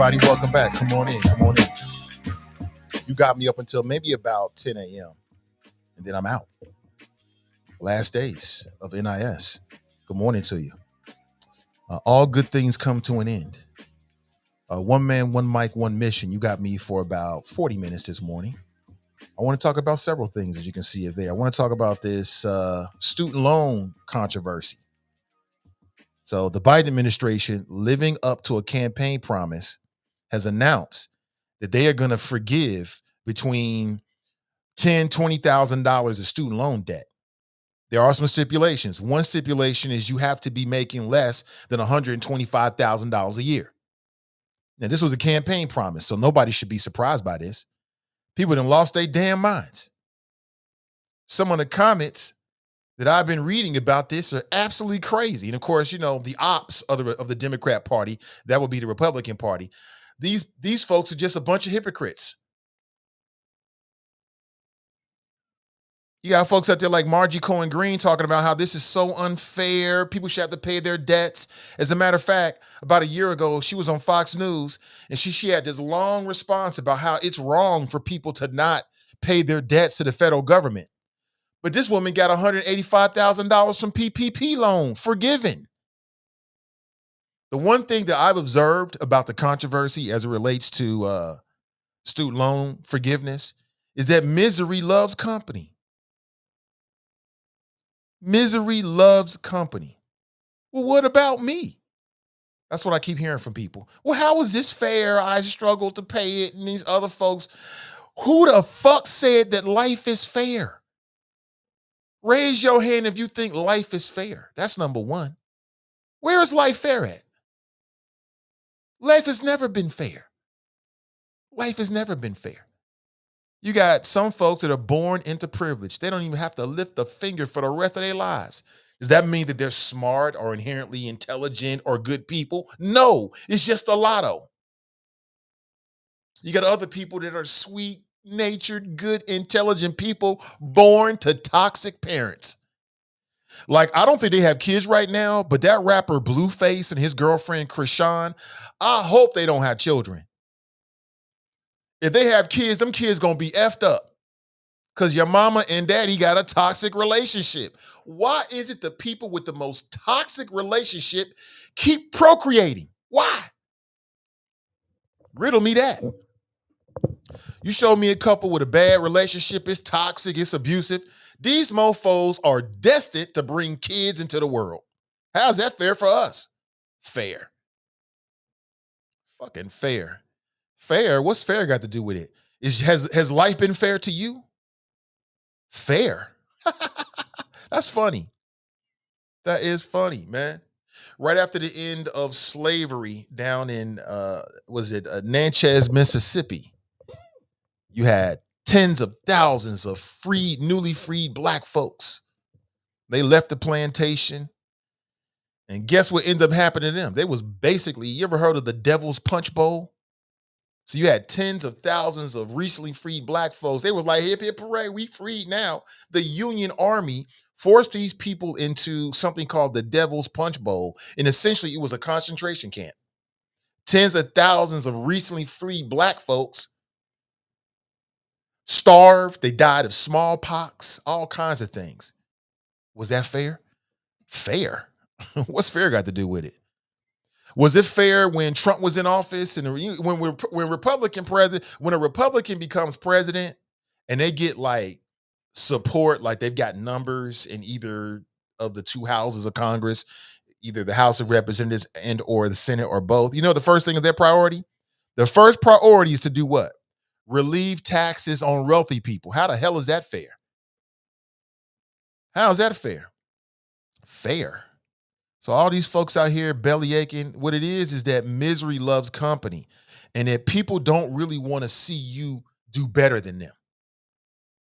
everybody. Welcome back. Come on in. Come on in. You got me up until maybe about 10 a.m. and then I'm out. Last days of NIS. Good morning to you. All good things come to an end. One man, one mic, one mission. You got me for about 40 minutes this morning. I want to talk about several things, as you can see it there. I want to talk about this student loan controversy. So the Biden administration, living up to a campaign promise, has announced that they are going to forgive between $10,000-$20,000 of student loan debt. There are some stipulations. One stipulation is you have to be making less than $125,000 a year. Now, this was a campaign promise, so nobody should be surprised by this. People done lost their damn minds. Some of the comments that I've been reading about this are absolutely crazy. And of course, the ops of the Democrat Party, that would be the Republican Party. These folks are just a bunch of hypocrites. You got folks out there like Margie Cohen Green talking about how this is so unfair. People should have to pay their debts. As a matter of fact, about a year ago, she was on Fox News and she had this long response about how it's wrong for people to not pay their debts to the federal government. But this woman got $185,000 from PPP loan forgiven. The one thing that I've observed about the controversy as it relates to student loan forgiveness is that misery loves company. Misery loves company. Well, what about me? That's what I keep hearing from people. Well, how is this fair? I struggled to pay it, and these other folks. Who the fuck said that life is fair? Raise your hand if you think life is fair. That's number one. Where is life fair at? Life has never been fair. Life has never been fair. You got some folks that are born into privilege. They don't even have to lift a finger for the rest of their lives. Does that mean that they're smart or inherently intelligent or good people? No, it's just a lotto. You got other people that are sweet natured, good, intelligent people born to toxic parents. Like, I don't think they have kids right now, but that rapper Blueface and his girlfriend Krishan, I hope they don't have children. If they have kids, them kids gonna be effed up because your mama and daddy got a toxic relationship. Why is it the people with the most toxic relationship keep procreating? Why? Riddle me that. You show me a couple with a bad relationship, it's toxic, it's abusive. These mofos are destined to bring kids into the world. How's that fair for us? Fair. Fucking fair. Fair? What's fair got to do with it? Has life been fair to you? Fair. That's funny. That is funny, man. Right after the end of slavery down in Natchez, Mississippi, you had tens of thousands of newly freed black folks. They left the plantation, and guess what ended up happening to them? They was basically, you ever heard of the Devil's Punch Bowl? So you had tens of thousands of recently freed black folks. They was like, hip, hip, hooray, we freed now. The Union Army forced these people into something called the Devil's Punch Bowl, and essentially it was a concentration camp. Tens of thousands of recently freed black folks starved, they died of smallpox, all kinds of things. Was that fair? Fair. What's fair got to do with it? Was it fair when Trump was in office and when a Republican becomes president and they get like support, like they've got numbers in either of the two houses of Congress, either the House of Representatives and or the Senate or both. You know, the first thing is their priority. The first priority is to do what? Relieve taxes on wealthy people. How the hell is that fair? How is that fair? Fair. So all these folks out here belly aching, what it is that misery loves company and that people don't really want to see you do better than them.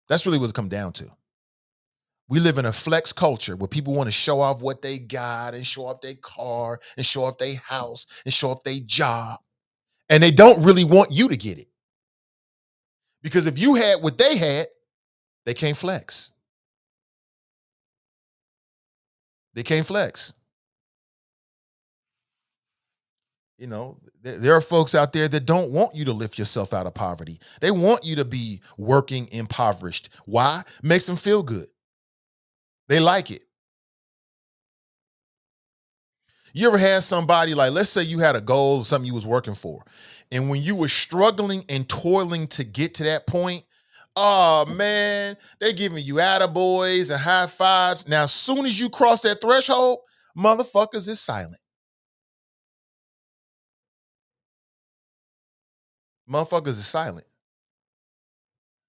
That's really what it comes down to. We live in a flex culture where people want to show off what they got and show off their car and show off their house and show off their job. And they don't really want you to get it. Because if you had what they had, they can't flex. They can't flex. There are folks out there that don't want you to lift yourself out of poverty. They want you to be working impoverished. Why? Makes them feel good. They like it. You ever had somebody, like, let's say you had a goal, something you was working for, and when you were struggling and toiling to get to that point, oh man, they giving you attaboys and high fives. Now, as soon as you cross that threshold, motherfuckers is silent. Motherfuckers is silent.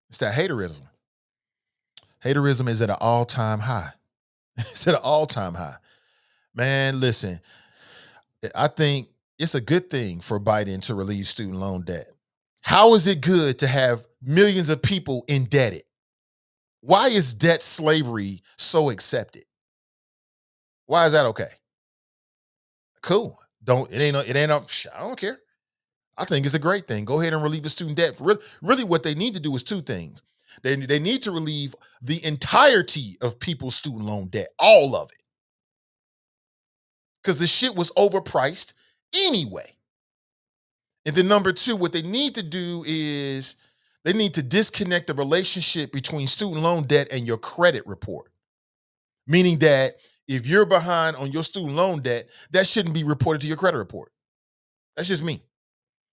It's that haterism. Haterism is at an all-time high. It's at an all-time high. Man, listen, I think it's a good thing for Biden to relieve student loan debt. How is it good to have millions of people indebted? Why is debt slavery so accepted? Why is that okay? Cool. Don't it ain't no, it ain't no, I don't care. I think it's a great thing. Go ahead and relieve the student debt. Really, what they need to do is two things. They need to relieve the entirety of people's student loan debt, all of it, because the shit was overpriced anyway. And then number two, what they need to do is they need to disconnect the relationship between student loan debt and your credit report. Meaning that if you're behind on your student loan debt, that shouldn't be reported to your credit report. That's just me.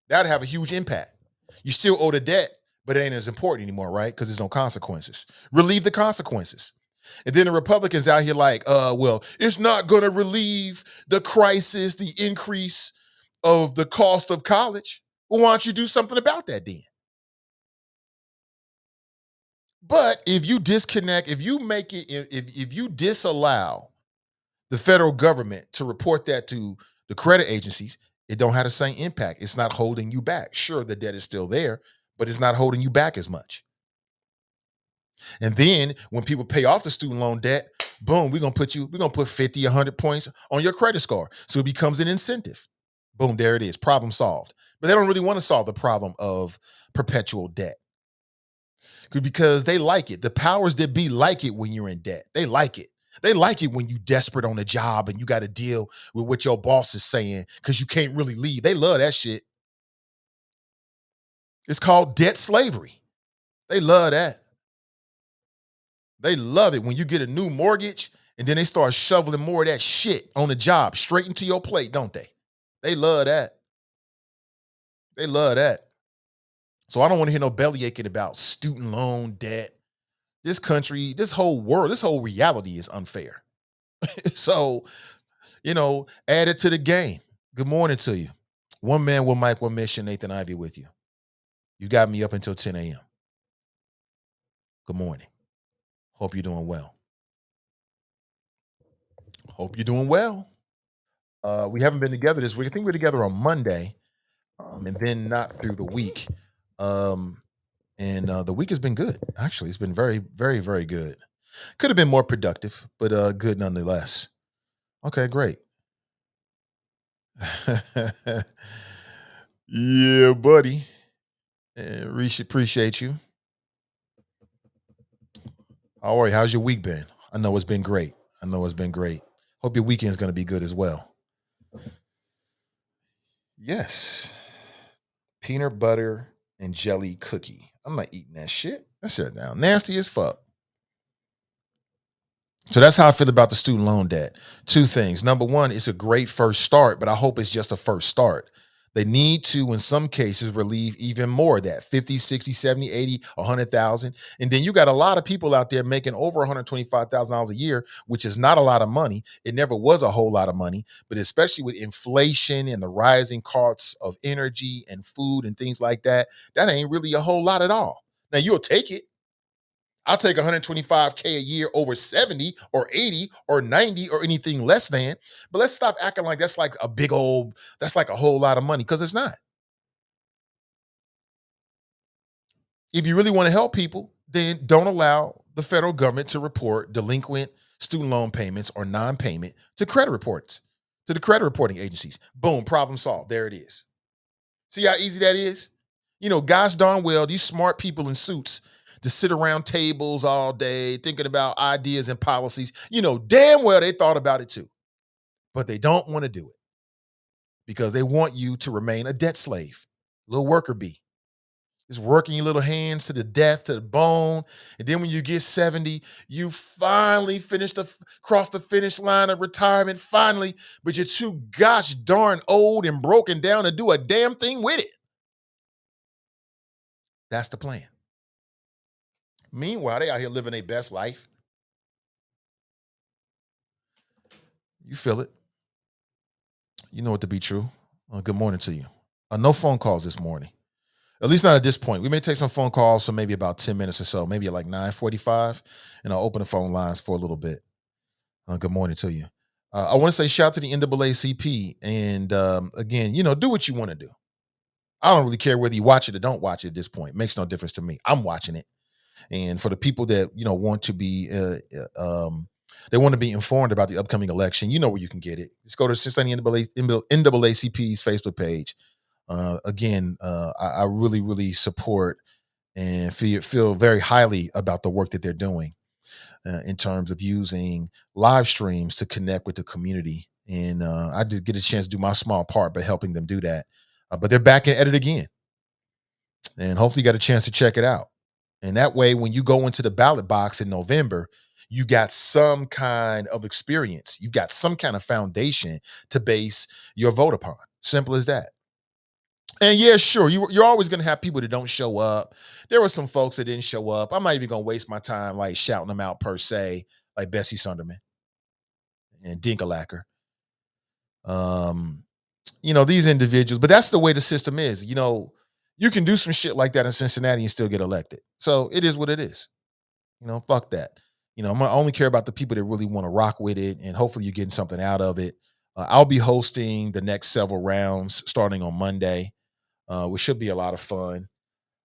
That'd have a huge impact. You still owe the debt, but it ain't as important anymore, right? Because there's no consequences. Relieve the consequences. And then the Republicans out here like, well, it's not going to relieve the crisis, the increase of the cost of college. Well, why don't you do something about that then? But if you disconnect, if you make it, if you disallow the federal government to report that to the credit agencies, it don't have the same impact. It's not holding you back. Sure, the debt is still there, but it's not holding you back as much. And then when people pay off the student loan debt, boom, we're gonna put 50, 100 points on your credit score. So it becomes an incentive. Boom, there it is. Problem solved. But they don't really want to solve the problem of perpetual debt because they like it. The powers that be like it when you're in debt. They like it. They like it when you desperate on a job and you got to deal with what your boss is saying because you can't really leave. They love that shit. It's called debt slavery. They love that. They love it when you get a new mortgage and then they start shoveling more of that shit on the job straight into your plate, don't they? They love that. They love that. So I don't want to hear no belly aching about student loan debt. This country, this whole world, this whole reality is unfair. So, add it to the game. Good morning to you. One man, one mic, one mission. Nathan Ivy with you. You got me up until 10 a.m. Good morning. Hope you're doing well. Hope you're doing well. We haven't been together this week. I think we're together on Monday, and then not through the week. And the week has been good. Actually, it's been very, very, very good. Could have been more productive, but good nonetheless. Okay, great. Yeah, buddy. Reach appreciate you. How are you? How's your week been? I know it's been great. I know it's been great. Hope your weekend's going to be good as well. Yes. Peanut butter and jelly cookie. I'm not eating that shit. That's it now. Nasty as fuck. So that's how I feel about the student loan debt. Two things. Number one, it's a great first start, but I hope it's just a first start. They need to, in some cases, relieve even more of that 50, 60, 70, 80, 100,000. And then you got a lot of people out there making over $125,000 a year, which is not a lot of money. It never was a whole lot of money, but especially with inflation and the rising costs of energy and food and things like that, that ain't really a whole lot at all. Now, you'll take it. I'll take 125K a year over 70 or 80 or 90 or anything less than. But let's stop acting like that's like a whole lot of money, because it's not. If you really want to help people, then don't allow the federal government to report delinquent student loan payments or non-payment to credit reports, to the credit reporting agencies. Boom, problem solved. There it is. See how easy that is? Guys darn well, these smart people in suits to sit around tables all day thinking about ideas and policies. Damn well they thought about it too, but they don't want to do it. because they want you to remain a debt slave, little worker bee. Just working your little hands to the death, to the bone. And then when you get 70, you finally cross the finish line of retirement, finally, but you're too gosh darn old and broken down to do a damn thing with it. That's the plan. Meanwhile, they out here living their best life. You feel it. You know it to be true. Good morning to you. No phone calls this morning. At least not at this point. We may take some phone calls for maybe about 10 minutes or so, maybe at like 9:45, and I'll open the phone lines for a little bit. Good morning to you. I want to say shout out to the NAACP. And again, do what you want to do. I don't really care whether you watch it or don't watch it at this point. Makes no difference to me. I'm watching it. And for the people that, want to be, they want to be informed about the upcoming election, you know where you can get it. Just go to Cincinnati NAACP's Facebook page. I really, really support and feel very highly about the work that they're doing in terms of using live streams to connect with the community. And I did get a chance to do my small part by helping them do that. But they're back at it again. And hopefully you got a chance to check it out. And that way, when you go into the ballot box in November, you got some kind of experience. You got some kind of foundation to base your vote upon. Simple as that. And yeah, sure, you're always going to have people that don't show up. There were some folks that didn't show up. I'm not even going to waste my time like shouting them out per se, like Bessie Sunderman and Dinkalacker. These individuals, but that's the way the system is. You can do some shit like that in Cincinnati and still get elected. So it is what it is. Fuck that. I only care about the people that really want to rock with it, and hopefully you're getting something out of it. I'll be hosting the next several rounds starting on Monday, which should be a lot of fun.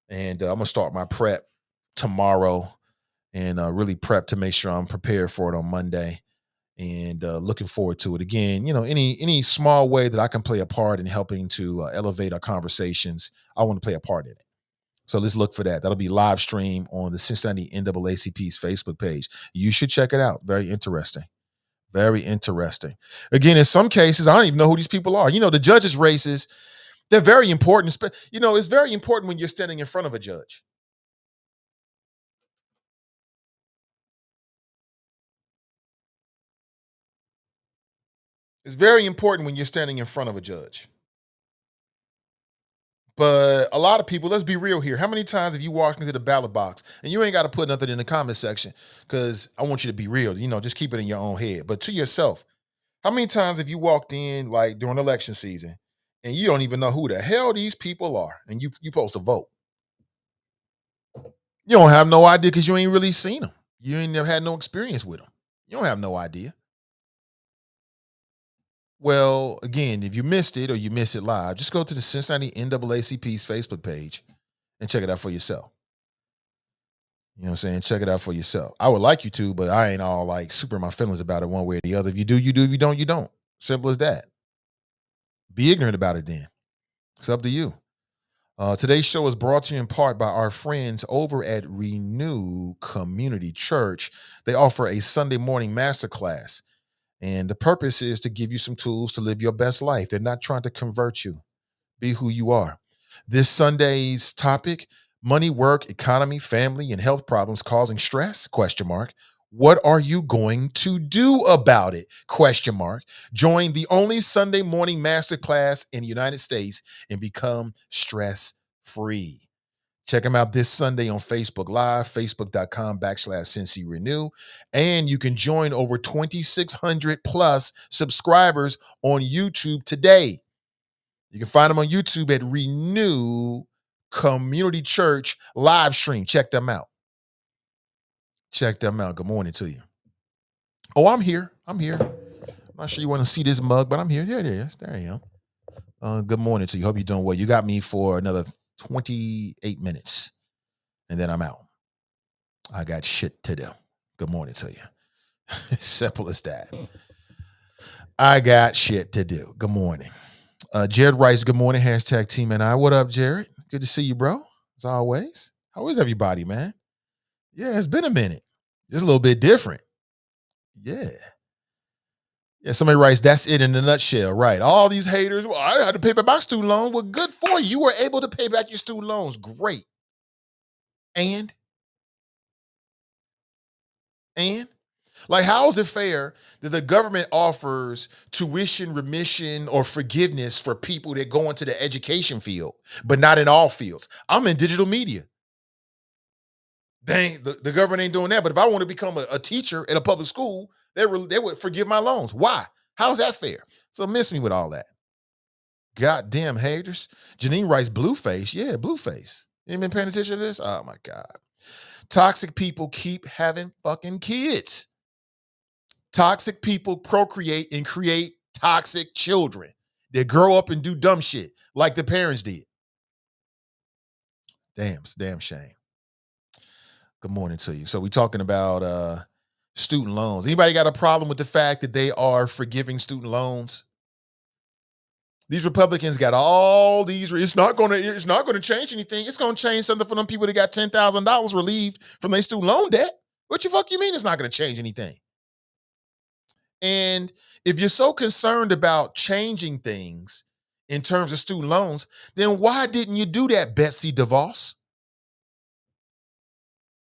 And I'm gonna start my prep tomorrow and really prep to make sure I'm prepared for it on Monday. And looking forward to it again. Any small way that I can play a part in helping to elevate our conversations, I want to play a part in it. So let's look for that. That'll be live stream on the Cincinnati NAACP's Facebook page. You should check it out. Very interesting. Very interesting. Again, in some cases, I don't even know who these people are. The judges' races, they're very important. It's very important when you're standing in front of a judge. It's very important when you're standing in front of a judge. But a lot of people, let's be real here. How many times have you walked into the ballot box and you ain't got to put nothing in the comment section? Because I want you to be real, just keep it in your own head. But to yourself, how many times have you walked in like during election season and you don't even know who the hell these people are and you supposed to vote? You don't have no idea because you ain't really seen them. You ain't never had no experience with them. You don't have no idea. Well, again, if you missed it or you missed it live, just go to the Cincinnati NAACP's Facebook page and check it out for yourself. You know what I'm saying? Check it out for yourself. I would like you to, but I ain't all like super in my feelings about it one way or the other. If you do, you do. If you don't, you don't. Simple as that. Be ignorant about it then. It's up to you. Today's show is brought to you in part by our friends over at Renew Community Church. They offer a Sunday morning masterclass, and the purpose is to give you some tools to live your best life. They're not trying to convert you. Be who you are. This Sunday's topic: money, work, economy, family, and health problems causing stress? Question mark. What are you going to do about it? Question mark. Join the only Sunday morning masterclass in the United States and become stress-free. Check them out this Sunday on Facebook Live, facebook.com/Cincy Renew. And you can join over 2,600 plus subscribers on YouTube today. You can find them on YouTube at Renew Community Church live stream. Check them out. Check them out. Good morning to you. Oh, I'm here. I'm not sure you want to see this mug, but I'm here. There it is. There I am. Good morning to you. Hope you're doing well. You got me for another 28 minutes, and then I'm out. I got shit to do. Good morning to you. Simple as that. I got shit to do. Good morning. Jared writes, good morning, hashtag Team and I. What up, Jared? Good to see you, bro. As always. How is everybody, man? Yeah, it's been a minute. It's a little bit different. Yeah. Yeah, somebody writes, that's it in a nutshell, right? All these haters, well, I had to pay back my student loan. Well, good for you. You were able to pay back your student loans. Great. And, and, like, how is it fair that the government offers tuition remission or forgiveness for people that go into the education field, but not in all fields? I'm in digital media. Dang, the government ain't doing that. But if I want to become a teacher at a public school, they would forgive my loans. Why? How's that fair? So miss me with all that. Goddamn haters. Janine writes Blueface. Yeah, Blueface. You ain't been paying attention to this? Oh my God. Toxic people keep having fucking kids. Toxic people procreate and create toxic children. They grow up and do dumb shit like the parents did. Damn shame. Good morning to you. So we talking about student loans. Anybody got a problem with the fact that they are forgiving student loans? These Republicans got all these. It's not gonna change anything. It's gonna change something for them people that got $10,000 relieved from their student loan debt. What you fuck you mean it's not gonna change anything? And if you're so concerned about changing things in terms of student loans, then why didn't you do that, Betsy DeVos?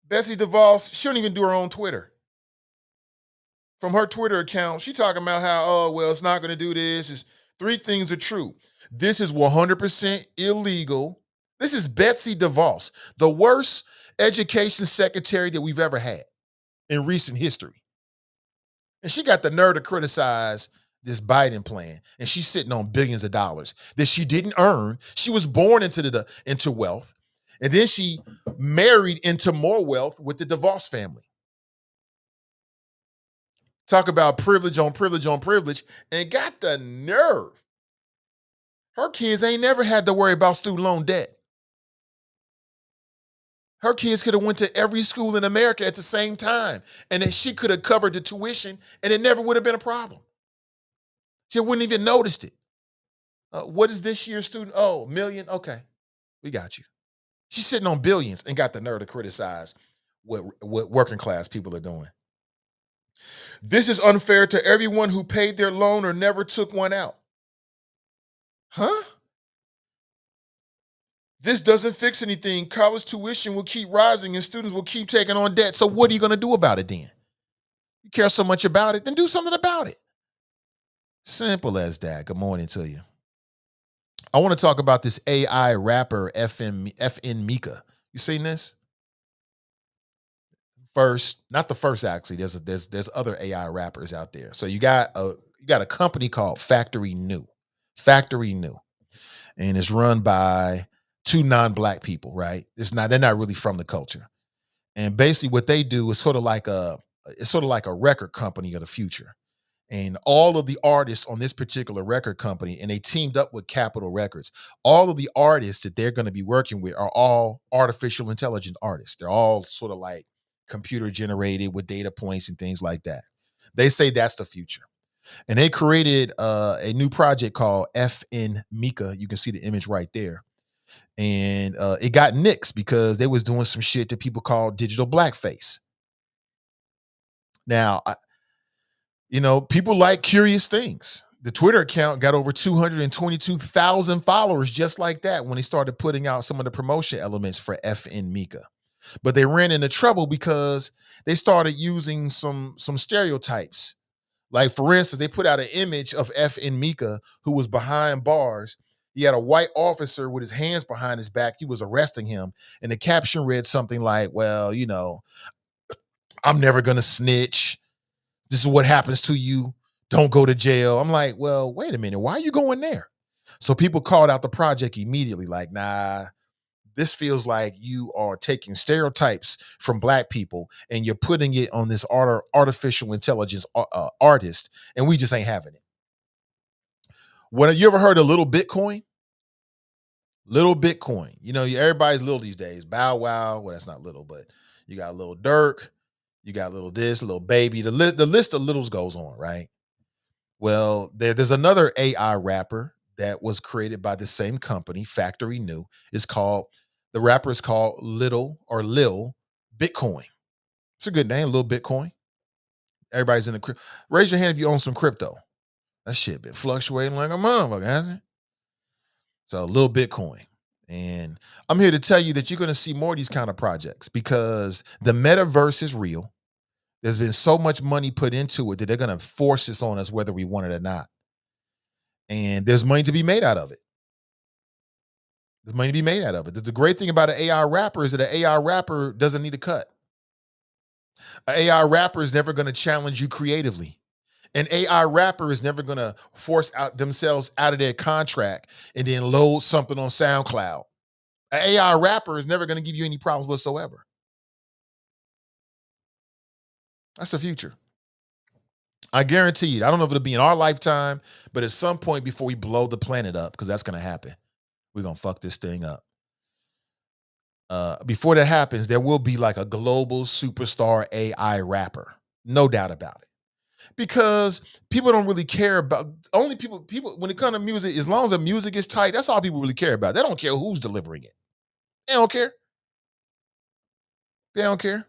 Betsy DeVos, she don't even do her own Twitter. From her Twitter account, she talking about how, oh, well, it's not going to do this. It's, three things are true. This is 100% illegal. This is Betsy DeVos, the worst education secretary that we've ever had in recent history. And she got the nerve to criticize this Biden plan. And she's sitting on billions of dollars that she didn't earn. She was born into wealth. And then she married into more wealth with the DeVos family. Talk about privilege on privilege on privilege, and got the nerve. Her kids ain't never had to worry about student loan debt. Her kids could have went to every school in America at the same time, and then she could have covered the tuition, and it never would have been a problem. She wouldn't even noticed it. What is this year's student? Oh, million? Okay, we got you. She's sitting on billions and got the nerve to criticize what working class people are doing. This is unfair to everyone who paid their loan or never took one out. Huh? This doesn't fix anything. College tuition will keep rising and students will keep taking on debt. So what are you going to do about it then? You care so much about it, then do something about it. Simple as that. Good morning to you. I want to talk about this AI rapper FN Meka. You seen this? First, not the first actually. There's other AI rappers out there. So you got a company called Factory New. Factory New. And it's run by two non-black people, right? They're not really from the culture. And basically what they do is sort of like a record company of the future. And all of the artists on this particular record company, and they teamed up with Capitol Records. All of the artists that they're going to be working with are all artificial intelligence artists. They're all sort of like computer generated with data points and things like that. They say that's the future. And they created a new project called FN Meka. You can see the image right there. And it got nixed because they was doing some shit that people call digital blackface. Now, people like curious things. The Twitter account got over 222,000 followers just like that when they started putting out some of the promotion elements for FN Meka. But they ran into trouble because they started using some stereotypes. Like, for instance, they put out an image of FN Meka who was behind bars. He had a white officer with his hands behind his back. He was arresting him. And the caption read something like, well, I'm never going to snitch. This is what happens to you. Don't go to jail. I'm like, well, wait a minute. Why are you going there? So people called out the project immediately, like, nah, this feels like you are taking stereotypes from black people and you're putting it on this artificial intelligence artist, and we just ain't having it. What, you ever heard of Little Bitcoin? Little Bitcoin. Everybody's little these days. Bow Wow. Well, that's not little, but you got Little Dirk. You got Little this, Little Baby. The list of littles goes on, right? Well, there's another AI rapper that was created by the same company, Factory New. The rapper is called Little or Lil Bitcoin. It's a good name, Lil Bitcoin. Everybody's in the crypto. Raise your hand if you own some crypto. That shit been fluctuating like a motherfucker, hasn't it? So a little Bitcoin. And I'm here to tell you that you're going to see more of these kind of projects because the metaverse is real. There's been so much money put into it that they're going to force this on us whether we want it or not. And there's money to be made out of it. There's money to be made out of it. The great thing about an AI rapper is that an AI rapper doesn't need a cut. An AI rapper is never going to challenge you creatively. An AI rapper is never going to force out themselves out of their contract and then load something on SoundCloud. An AI rapper is never going to give you any problems whatsoever. That's the future. I guarantee you. I don't know if it'll be in our lifetime, but at some point before we blow the planet up, because that's going to happen, we're going to fuck this thing up. Before that happens, there will be like a global superstar AI rapper. No doubt about it. Because people don't really care about only people when it comes to music, as long as the music is tight, that's all people really care about. They don't care who's delivering it. They don't care. They don't care.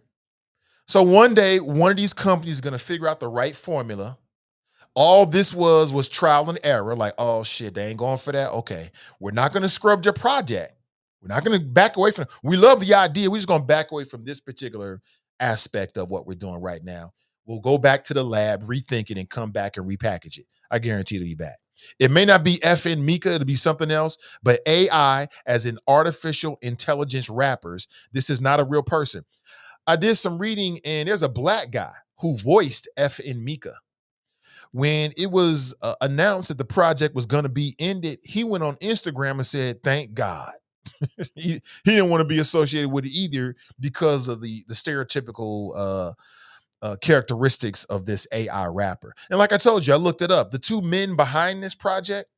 So one day, one of these companies is gonna figure out the right formula. All this was trial and error. Like, oh shit, they ain't going for that. Okay, we're not gonna scrub your project. We're not gonna back away from. We love the idea. We're just gonna back away from this particular aspect of what we're doing right now. We'll go back to the lab, rethink it, and come back and repackage it. I guarantee it'll be back. It may not be FN Meka, it'll be something else, but AI as in artificial intelligence rappers, this is not a real person. I did some reading, and there's a black guy who voiced FN Meka. When it was announced that the project was going to be ended, he went on Instagram and said, "Thank God." he didn't want to be associated with it either because of the stereotypical characteristics of this AI rapper. And like I told you, I looked it up. The two men behind this project,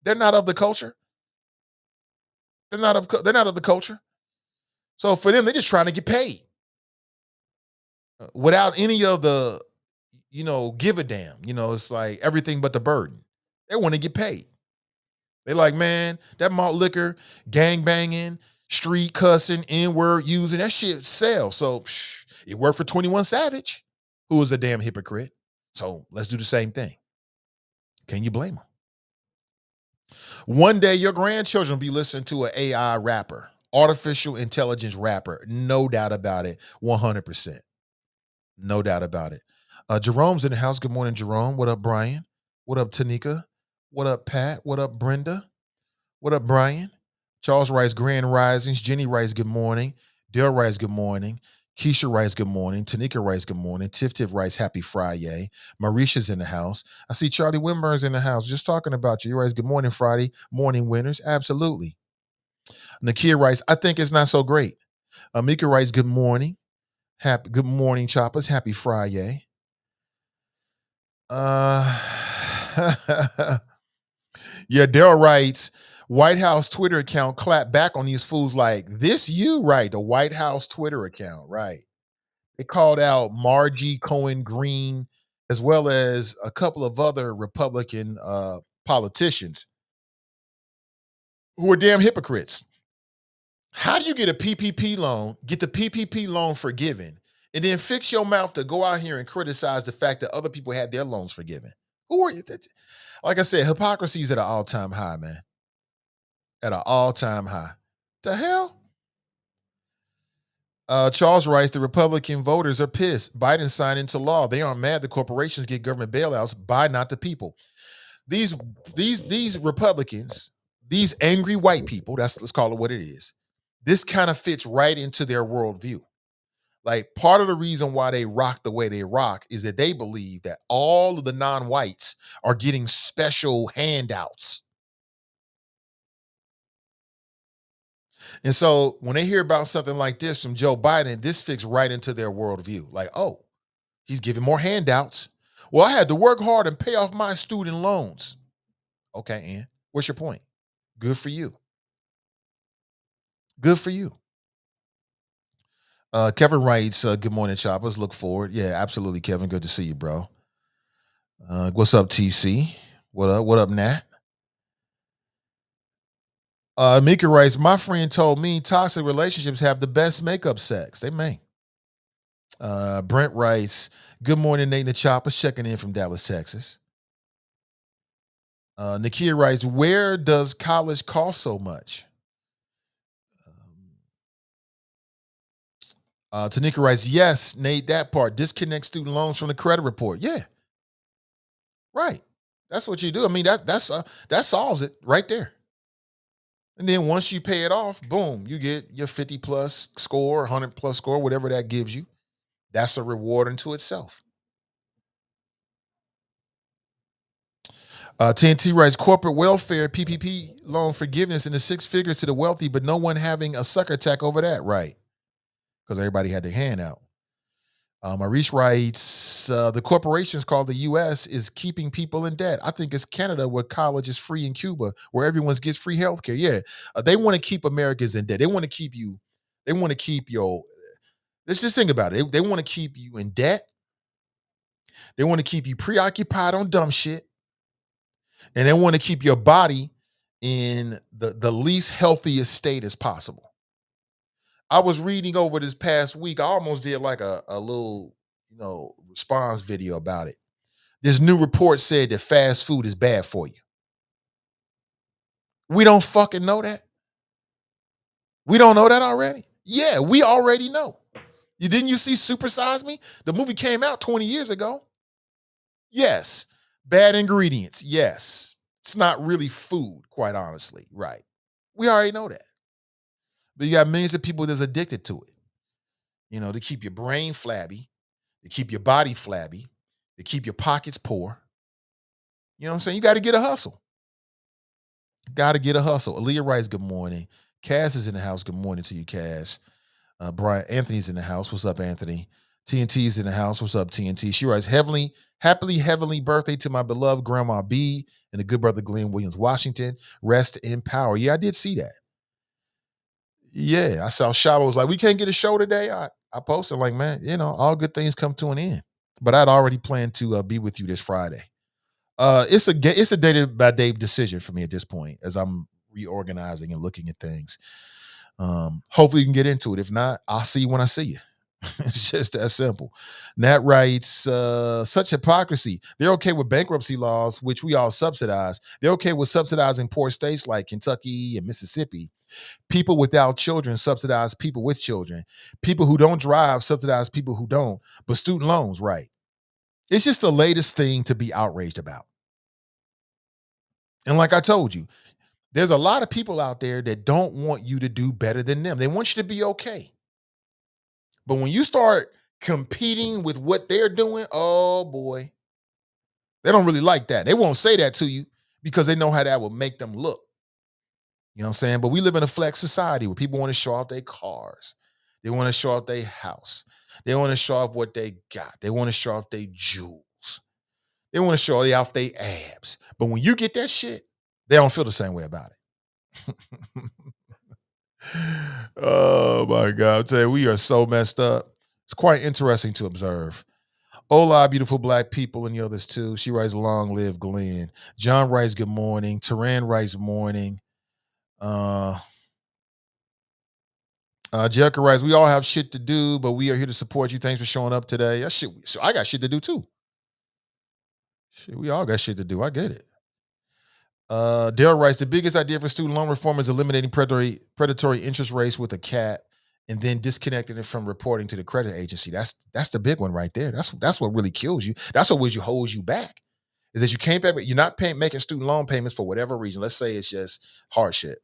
they're not of the culture. They're not of the culture. So for them, they're just trying to get paid without any of the, give a damn. It's like everything but the burden. They want to get paid. They like, man, that malt liquor, gang banging, street cussing, N-word using, that shit sells. So it worked for 21 Savage, who was a damn hypocrite. So let's do the same thing. Can you blame them? One day your grandchildren will be listening to an AI rapper, artificial intelligence rapper. No doubt about it. 100%. No doubt about it. Jerome's in the house. Good morning, Jerome. What up, Brian? What up, Tanika? What up, Pat? What up, Brenda? What up, Brian? Charles writes, Grand Risings. Jenny writes, good morning. Dale writes, good morning. Keisha writes, good morning. Tanika writes, good morning. Tiff writes, happy Friday. Marisha's in the house. I see Charlie Winburn's in the house. Just talking about you. He writes, good morning, Friday. Morning, winners. Absolutely. Nakia writes, I think it's not so great. Amika writes, good morning. Good morning, choppers. Happy Friday. Yeah, Daryl writes, White House Twitter account clapped back on these fools like, this you, right? The White House Twitter account, right? They called out Margie Cohen Green, as well as a couple of other Republican politicians who are damn hypocrites. How do you get a PPP loan, get the PPP loan forgiven, and then fix your mouth to go out here and criticize the fact that other people had their loans forgiven? Who are you? Like I said, hypocrisy is at an all-time high, man. At an all-time high. The hell? Charles writes, the Republican voters are pissed. Biden signed into law. They aren't mad the corporations get government bailouts by not the people. These Republicans, these angry white people, let's call it what it is. This kind of fits right into their worldview. Like part of the reason why they rock the way they rock is that they believe that all of the non-whites are getting special handouts. And so when they hear about something like this from Joe Biden, this fits right into their worldview. Like, oh, he's giving more handouts. Well, I had to work hard and pay off my student loans. Okay, Ann, what's your point? Good for you. Good for you. Kevin writes, good morning, choppers. Look forward. Yeah, absolutely, Kevin. Good to see you, bro. What's up, TC? What up? What up, Nat? Mika writes, my friend told me toxic relationships have the best makeup sex. They may. Brent writes, good morning, Nate and the Choppers, checking in from Dallas, Texas. Nakia writes, where does college cost so much? Um, Tanika writes, yes, Nate, that part. Disconnect student loans from the credit report. Yeah, right. That's what you do. I mean, that solves it right there. And then once you pay it off, boom, you get your 50 plus score, 100 plus score, whatever that gives you. That's a reward unto itself. TNT writes, corporate welfare, PPP loan forgiveness in the six figures to the wealthy, but no one having a sucker attack over that. Right. Because everybody had their hand out. Maurice writes, the corporations called the U.S. is keeping people in debt. I think it's Canada where college is free in Cuba, where everyone gets free healthcare. Yeah, they want to keep Americans in debt. They want to keep you. They want to keep your. Let's just think about it. They want to keep you in debt. They want to keep you preoccupied on dumb shit, and they want to keep your body in the least healthiest state as possible. I was reading over this past week. I almost did like a little, response video about it. This new report said that fast food is bad for you. We don't fucking know that. We don't know that already. Yeah, we already know. Didn't you see Super Size Me? The movie came out 20 years ago. Yes. Bad ingredients. Yes. It's not really food, quite honestly. Right. We already know that. But you got millions of people that's addicted to it. To keep your brain flabby, to keep your body flabby, to keep your pockets poor. You know what I'm saying? You got to get a hustle. Got to get a hustle. Aaliyah writes, good morning. Cass is in the house. Good morning to you, Cass. Brian Anthony's in the house. What's up, Anthony? TNT's in the house. What's up, TNT? She writes, heavenly birthday to my beloved Grandma B and the good brother Glenn Williams, Washington. Rest in power. Yeah, I did see that. Yeah, I saw Shaba was like, we can't get a show today. I posted like, man, all good things come to an end. But I'd already planned to be with you this Friday. It's a day by day decision for me at this point as I'm reorganizing and looking at things. Hopefully you can get into it. If not, I'll see you when I see you. It's just that simple. Nat writes, such hypocrisy. They're okay with bankruptcy laws, which we all subsidize. They're okay with subsidizing poor states like Kentucky and Mississippi. People without children subsidize people with children. People who don't drive subsidize people who don't. But student loans, right? It's just the latest thing to be outraged about. And like I told you, there's a lot of people out there that don't want you to do better than them. They want you to be okay. But when you start competing with what they're doing, oh boy, they don't really like that. They won't say that to you because they know how that will make them look. You know what I'm saying? But we live in a flex society where people want to show off their cars. They want to show off their house. They want to show off what they got. They want to show off their jewels. They want to show off their abs. But when you get that shit, they don't feel the same way about it. Oh my God. I'm telling you, we are so messed up. It's quite interesting to observe. Hola, beautiful black people, and the others too. She writes, long live Glenn. John writes, good morning. Taran writes, morning. Jericho writes, we all have shit to do, but we are here to support you. Thanks for showing up today. I got shit to do too. Shit, we all got shit to do. I get it. Dale writes, the biggest idea for student loan reform is eliminating predatory interest rates with a cap and then disconnecting it from reporting to the credit agency. That's the big one right there. That's what really kills you. That's what holds you back. Is that you can't pay, you're not making student loan payments for whatever reason. Let's say it's just hardship,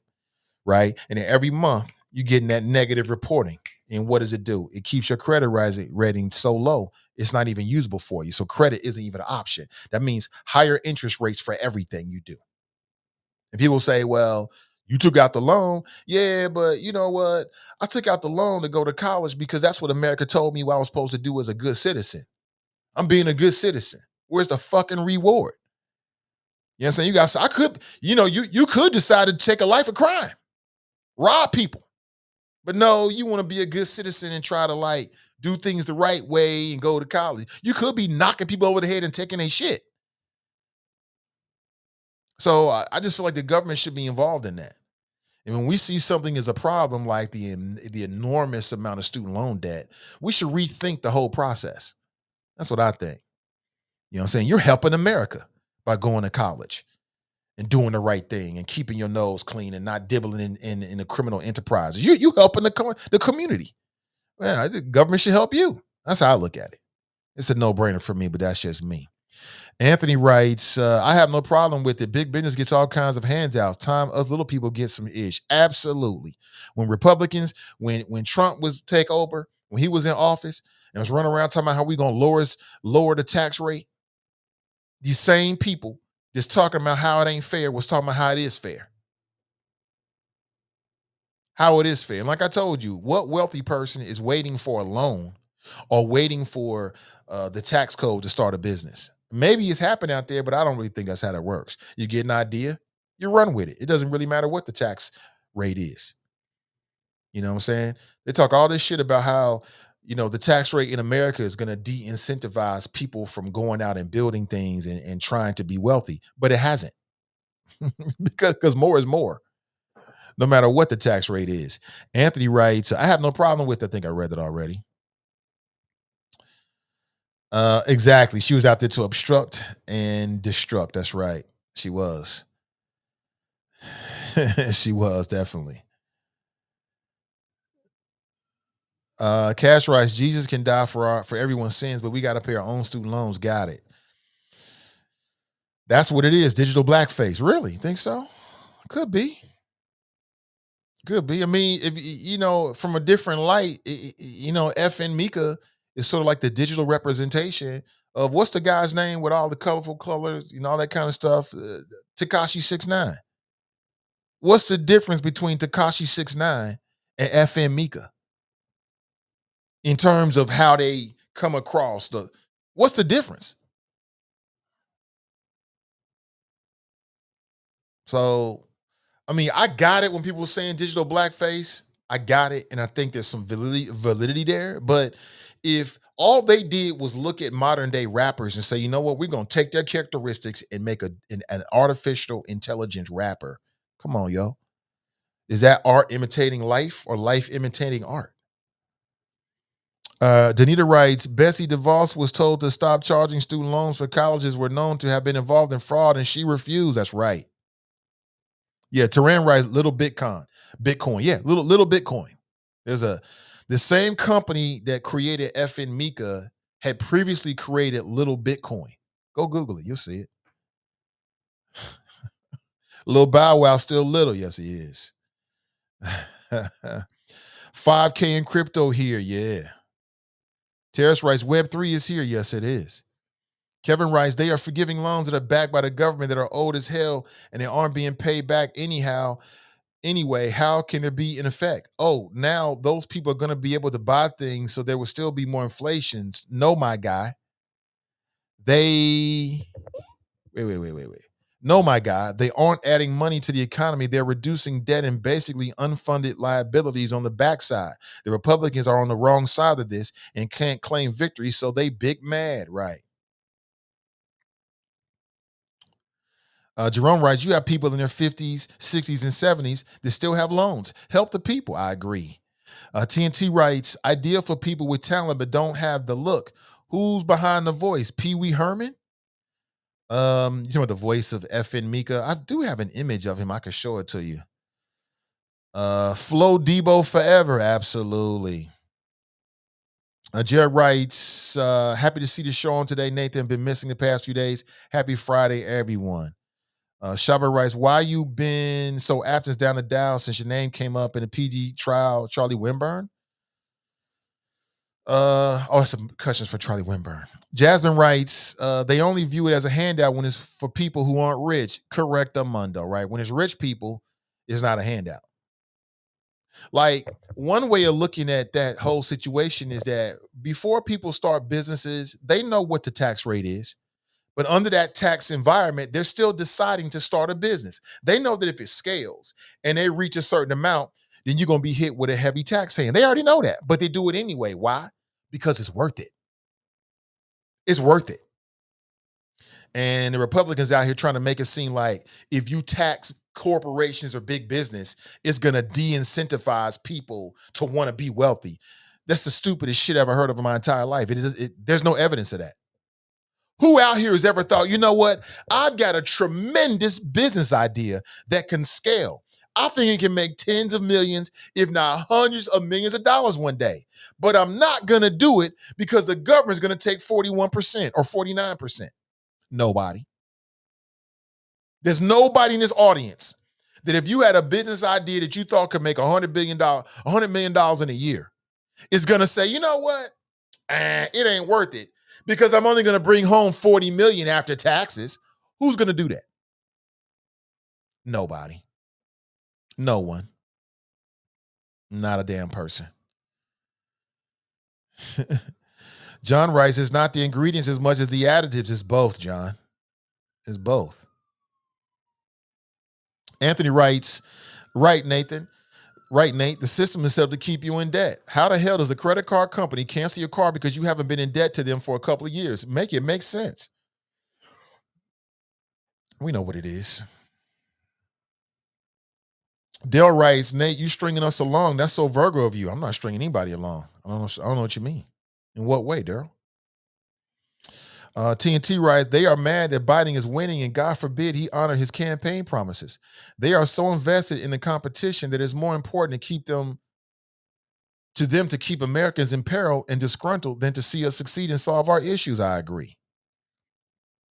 right? And then every month you're getting that negative reporting. And what does it do? It keeps your credit rating so low, it's not even usable for you. So credit isn't even an option. That means higher interest rates for everything you do. And people say, well, you took out the loan. Yeah, but you know what? I took out the loan to go to college because that's what America told me what I was supposed to do as a good citizen. I'm being a good citizen. Where's the fucking reward? You know what I'm saying? I could, you could decide to take a life of crime, rob people. But no, you want to be a good citizen and try to do things the right way and go to college. You could be knocking people over the head and taking their shit. So I just feel like the government should be involved in that. And when we see something as a problem like the enormous amount of student loan debt, we should rethink the whole process. That's what I think. You know what I'm saying? You're helping America by going to college. and doing the right thing and keeping your nose clean and not dibbling in the criminal enterprise. You helping the community. Man, the government should help you. That's how I look at it. It's a no-brainer for me, but that's just me. Anthony writes, I have no problem with it. Big business gets all kinds of handouts. Time us little people get some ish. Absolutely. When Republicans, when Trump was take over, when he was in office and was running around talking about how we gonna lower the tax rate, these same people just talking about how it ain't fair was talking about how it is fair. How it is fair. And like I told you, what wealthy person is waiting for a loan or waiting for the tax code to start a business? Maybe it's happened out there, but I don't really think that's how that works. You get an idea, you run with it. It doesn't really matter what the tax rate is. You know what I'm saying? They talk all this shit about how, the tax rate in America is going to de-incentivize people from going out and building things and trying to be wealthy, but it hasn't. because more is more, no matter what the tax rate is. Anthony writes, I have no problem with it. I think I read that already. Exactly. She was out there to obstruct and destruct. That's right. She was. She was definitely. Cash writes, Jesus can die for everyone's sins, but we got to pay our own student loans. Got it. That's what it is. Digital blackface. Really? Think so? Could be. Could be. I mean, if from a different light, FN Meka is sort of like the digital representation of what's the guy's name with all the colorful colors, all that kind of stuff. Takashi 69. What's the difference between Takashi 69 and FN Meka in terms of how they come across? What's the difference? So, I mean, I got it when people were saying digital blackface. I got it, and I think there's some validity there. But if all they did was look at modern day rappers and say, you know what, we're gonna take their characteristics and make an artificial intelligence rapper. Come on, yo. Is that art imitating life or life imitating art? Danita writes, Bessie DeVos was told to stop charging student loans for colleges were known to have been involved in fraud, and she refused. That's right. Yeah, Teran writes little Bitcoin. Yeah, little Bitcoin. There's the same company that created FN Mika had previously created little Bitcoin. Go Google it, you'll see it. Little Bow Wow still little. Yes, he is. 5K in crypto here, yeah. Terrace writes, Web3 is here. Yes, it is. Kevin writes, they are forgiving loans that are backed by the government that are old as hell and they aren't being paid back anyhow. Anyway, how can there be an effect? Oh, now those people are going to be able to buy things, so there will still be more inflations. No, my guy. They wait. No, my guy. They aren't adding money to the economy. They're reducing debt and basically unfunded liabilities on the backside. The Republicans are on the wrong side of this and can't claim victory, so they big mad, right? Jerome writes, you have people in their 50s, 60s, and 70s that still have loans. Help the people. I agree. TNT writes, ideal for people with talent but don't have the look. Who's behind the voice? Pee Wee Herman? You talking about the voice of FN Mika? I do have an image of him. I could show it to you. Flo Debo forever. Absolutely. Jared writes, happy to see the show on today, Nathan. Been missing the past few days. Happy Friday, everyone. Shaba writes, why you been so absent down the dial since your name came up in the PG trial, Charlie Winburn? Some questions for Charlie Winburn. Jasmine writes, they only view it as a handout when it's for people who aren't rich. Correct, Amundo, right? When it's rich people, it's not a handout. Like, one way of looking at that whole situation is that before people start businesses, they know what the tax rate is. But under that tax environment, they're still deciding to start a business. They know that if it scales and they reach a certain amount, then you're going to be hit with a heavy tax hand. They already know that, but they do it anyway. Why? Because it's worth it. It's worth it. And the Republicans out here trying to make it seem like if you tax corporations or big business, it's going to de-incentivize people to want to be wealthy. That's the stupidest shit I ever heard of in my entire life. There's no evidence of that. Who out here has ever thought, you know what? I've got a tremendous business idea that can scale. I think it can make tens of millions, if not hundreds of millions of dollars one day. But I'm not going to do it because the government's going to take 41% or 49%. Nobody. There's nobody in this audience that if you had a business idea that you thought could make $100 million in a year, is going to say, you know what? It ain't worth it because I'm only going to bring home 40 million after taxes. Who's going to do that? Nobody. No one. Not a damn person. John writes, it's not the ingredients as much as the additives. It's both, John. It's both. Anthony writes, right, Nathan. Right, Nate. The system is set up to keep you in debt. How the hell does a credit card company cancel your car because you haven't been in debt to them for a couple of years? Make it make sense. We know what it is. Dale writes, Nate, you stringing us along. That's so Virgo of you. I'm not stringing anybody along. I don't know what you mean. In what way, Daryl? TNT writes, they are mad that Biden is winning and God forbid he honor his campaign promises. They are so invested in the competition that it's more important to keep Americans in peril and disgruntled than to see us succeed and solve our issues. I agree.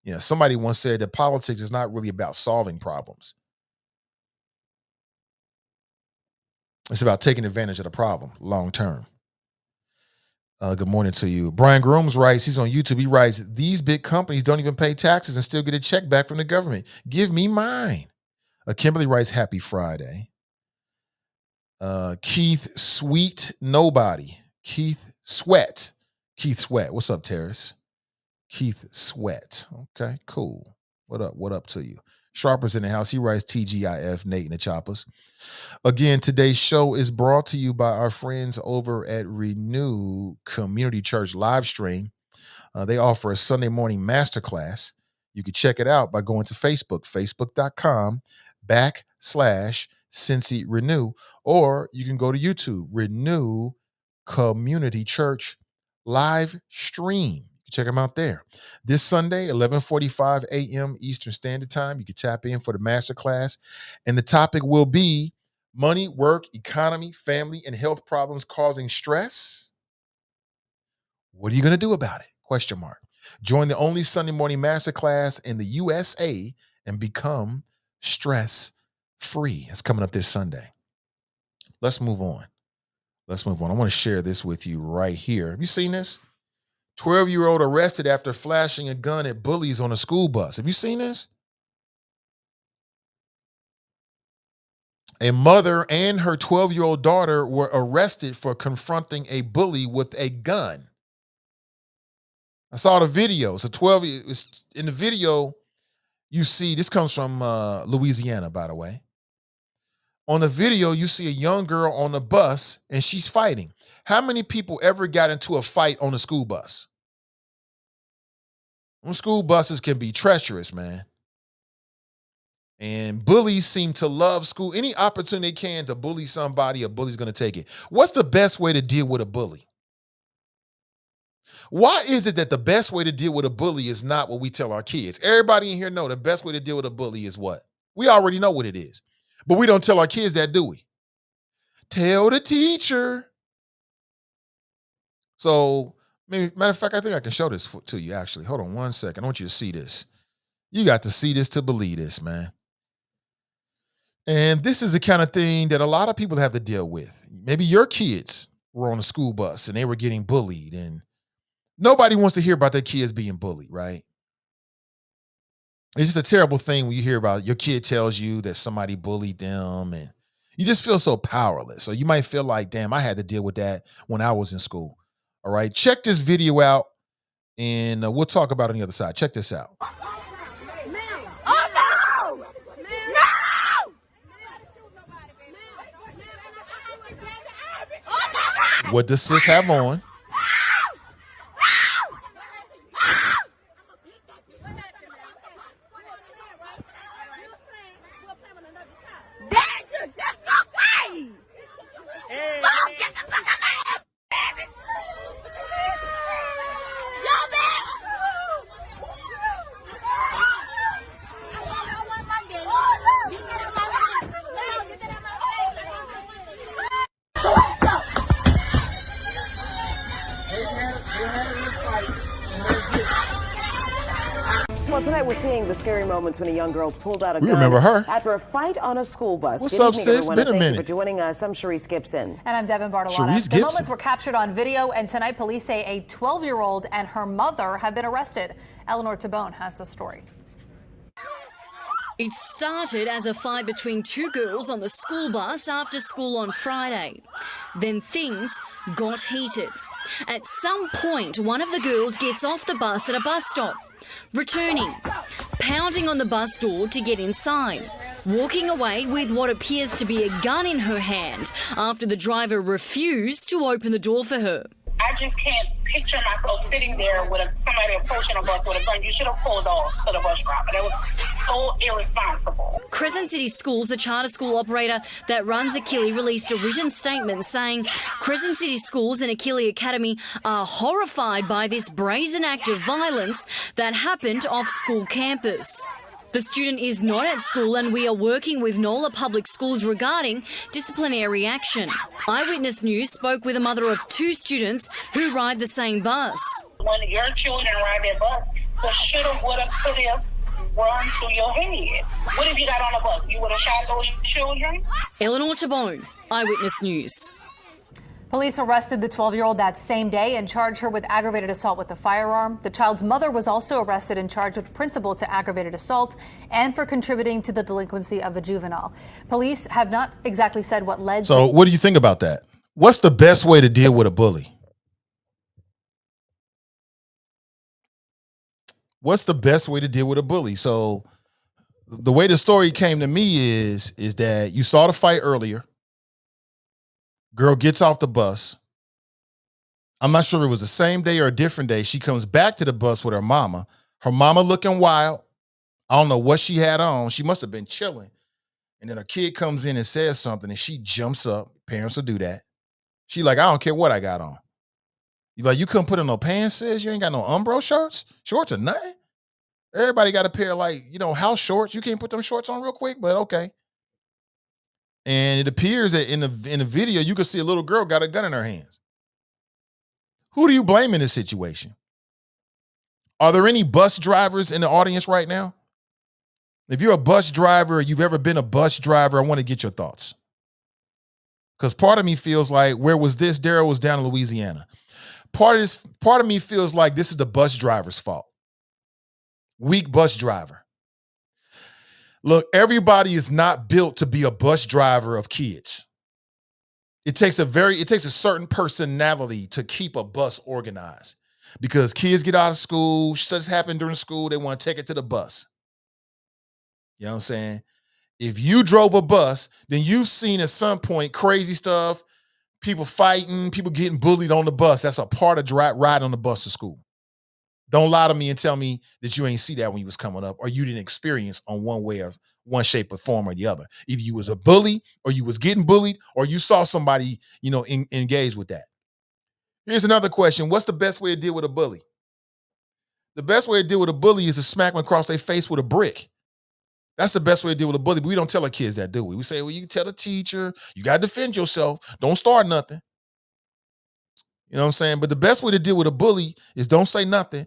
Yeah, somebody once said that politics is not really about solving problems. It's about taking advantage of the problem long term. Good morning to you. Brian Grooms writes, he's on YouTube. He writes, these big companies don't even pay taxes and still get a check back from the government. Give me mine. Kimberly writes, happy Friday. Keith Sweet Nobody. Keith Sweat. What's up, Terrace? Keith Sweat. Okay, cool. What up? What up to you? Sharper's in the house. He writes TGIF, Nate and the Choppers. Again, today's show is brought to you by our friends over at Renew Community Church live stream. They offer a Sunday morning masterclass. You can check it out by going to Facebook, facebook.com/Cincy Renew, or you can go to YouTube, Renew Community Church live stream. Check them out there. This Sunday, 11:45 a.m. Eastern Standard Time. You can tap in for the masterclass. And the topic will be money, work, economy, family, and health problems causing stress. What are you going to do about it? Question mark. Join the only Sunday morning masterclass in the USA and become stress-free. It's coming up this Sunday. Let's move on. I want to share this with you right here. Have you seen this? 12-year-old arrested after flashing a gun at Bullies on a school bus. Have you seen this? A mother and her 12-year-old daughter were arrested for confronting a bully with a gun. I saw the video. So in the video, you see, this comes from Louisiana, by the way. On the video, you see a young girl on the bus and she's fighting. How many people ever got into a fight on a school bus? School buses can be treacherous, man. And bullies seem to love school. Any opportunity they can to bully somebody, a bully's going to take it. What's the best way to deal with a bully? Why is it that the best way to deal with a bully is not what we tell our kids? Everybody in here know the best way to deal with a bully is what? We already know what it is. But we don't tell our kids that, do we? Tell the teacher. So, matter of fact, I think I can show this to you, actually. Hold on one second. I want you to see this. You got to see this to believe this, man. And this is the kind of thing that a lot of people have to deal with. Maybe your kids were on a school bus and they were getting bullied, and nobody wants to hear about their kids being bullied, right? It's just a terrible thing when you hear about your kid tells you that somebody bullied them, and you just feel so powerless. So you might feel like, damn, I had to deal with that when I was in school. All right, check this video out, and we'll talk about it on the other side. Check this out. Oh, no! No! What does sis have on? Just go away! Hey. Oh, get the fuck out of my head! Yo, man! Well, tonight we're seeing the scary moments when a young girl's pulled out a gun remember her. after a fight on a school bus. What's Good up, evening, sis? everyone, Been a and thank you minute. for joining us. I'm Sharice Gibson. And I'm Devin Bartolotta. Sharice The Gibson. moments were captured on video, and tonight police say a 12-year-old and her mother have been arrested. Eleanor Tabone has the story. It started as a fight between two girls on the school bus after school on Friday. Then things got heated. At some point, one of the girls gets off the bus at a bus stop, returning, pounding on the bus door to get inside, walking away with what appears to be a gun in her hand after the driver refused to open the door for her. I just can't picture myself sitting there with somebody approaching a bus with a gun. You should have pulled off to the bus driver. That was so irresponsible. Crescent City Schools, the charter school operator that runs Achille, released a written statement saying Crescent City Schools and Achille Academy are horrified by this brazen act of violence that happened off school campus. The student is not at school and we are working with NOLA Public Schools regarding disciplinary action. Eyewitness News spoke with a mother of two students who ride the same bus. When your children ride that bus, the shoulda, woulda, coulda run through your head. What if you got on a bus? You would have shot those children? Eleanor Tabone, Eyewitness News. Police arrested the 12-year-old that same day and charged her with aggravated assault with a firearm. The child's mother was also arrested and charged with principal to aggravated assault and for contributing to the delinquency of a juvenile. Police have not exactly said what led So what do you think about that? What's the best way to deal with a bully? What's the best way to deal with a bully? So the way the story came to me is that you saw the fight earlier. Girl gets off the bus. I'm not sure if it was the same day or a different day. She comes back to the bus with her mama. Her mama looking wild. I don't know what she had on. She must have been chilling. And then a kid comes in and says something and she jumps up. Parents will do that. She like, I don't care what I got on. You like, you couldn't put on no pants, sis? You ain't got no Umbro shorts or nothing? Everybody got a pair of house shorts. You can't put them shorts on real quick, but okay. And it appears that in the video, you can see a little girl got a gun in her hands. Who do you blame in this situation? Are there any bus drivers in the audience right now? If you're a bus driver or you've ever been a bus driver, I want to get your thoughts. Because part of me feels like, where was this? Daryl was down in Louisiana. Part of me feels like this is the bus driver's fault. Weak bus driver. Look, everybody is not built to be a bus driver of kids. It takes a certain personality to keep a bus organized because kids get out of school, stuff happen during school, they want to take it to the bus. You know what I'm saying? If you drove a bus, then you've seen at some point crazy stuff, people fighting, people getting bullied on the bus. That's a part of riding on the bus to school. Don't lie to me and tell me that you ain't see that when you was coming up or you didn't experience on one shape or form or the other. Either you was a bully or you was getting bullied or you saw somebody, engage with that. Here's another question. What's the best way to deal with a bully? The best way to deal with a bully is to smack them across their face with a brick. That's the best way to deal with a bully, but we don't tell our kids that, do we? We say, well, you tell the teacher, you got to defend yourself. Don't start nothing. You know what I'm saying? But the best way to deal with a bully is don't say nothing